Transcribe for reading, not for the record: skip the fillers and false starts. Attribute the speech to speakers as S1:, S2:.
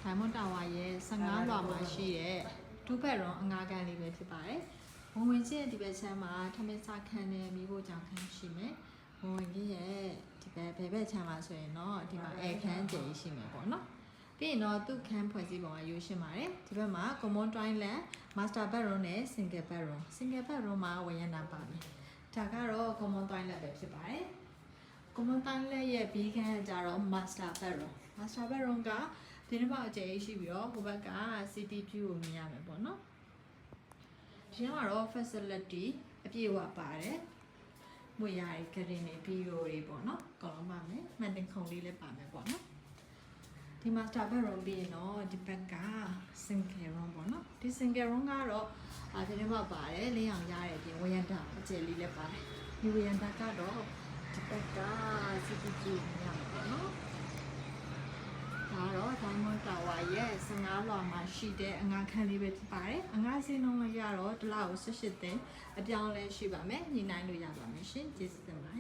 S1: Diamond Tower ရဲ့15လွှာမှာရှိတဲ့ဒုဘက်ရောအငါကန်လေးပဲဖြစ်ပါတယ်။ဝင်ဝင်ချင်းဒီဘက်ချမ်းမှာထမင်းစားခန်းနဲ့မိဖို့ကြောင့်ခန်းရှိမယ်။ဝင်ဝင်ကြီးရဲ့ဒီဘက်ဘက်ချမ်းမှာဆိုရင်တော့ဒီမှာအဲခန်းကျယ်ရှိမယ်ပေါ့နော်။ပြီးရင်တော့သူ့ခန်းဖွဲ့စည်းပုံကရိုးရှင်းပါတယ်။ဒီဘက်မှာ common toilet, master bedroom နဲ့ single bedroom မှာဝရဏပါမယ်။ဒါကတော့ common toilet ပဲဖြစ်ပါတယ်။ common toilet ရဲ့ဘေးခန်းကျတော့ master bedroom ကဒီနေ့မှအကျယ်ရှိပြီးတော့ဟိုဘက်က city view ကိုမြင်ရမယ်ပေါ့နော်ဒီမှာတော့ facility အပြည့်အဝပါတယ်မွေရာတွေဂရင်တွေဗီဒီယိုတွေပေါ့နော်အကုန်လုံးပါမယ်မှန်တင်ခုံလေးလည်းပါမယ်ပေါ့နော်ဒီ master bedroom ပြီးရင်တော့ဒီဘက်က single room ပေါ့နော်ဒီ single room ကတော့ဒီနေ့မှပါတယ်လင်းအောင်ရတဲ့အပြင်ဝရဏအကျယ်လေးလည်းပါတယ်ဒီဝရဏကတော့ဒီဘက်က city view မြင်ရမယ်ပေါ့နော်ဒါတော့ Diamond Tower ရဲ့15လွှာမှာရှိတဲ့အငါခန်းလေးပဲဖြစ်ပါတယ်။အငါစင်းလုံးရတော့တစ်လောက်18သိန်းအပြောင်းလဲရှိပါမယ်။ညီနိုင်လို့ရပါမယ်ရှင်။ကျေးဇူးတင်ပါတယ်။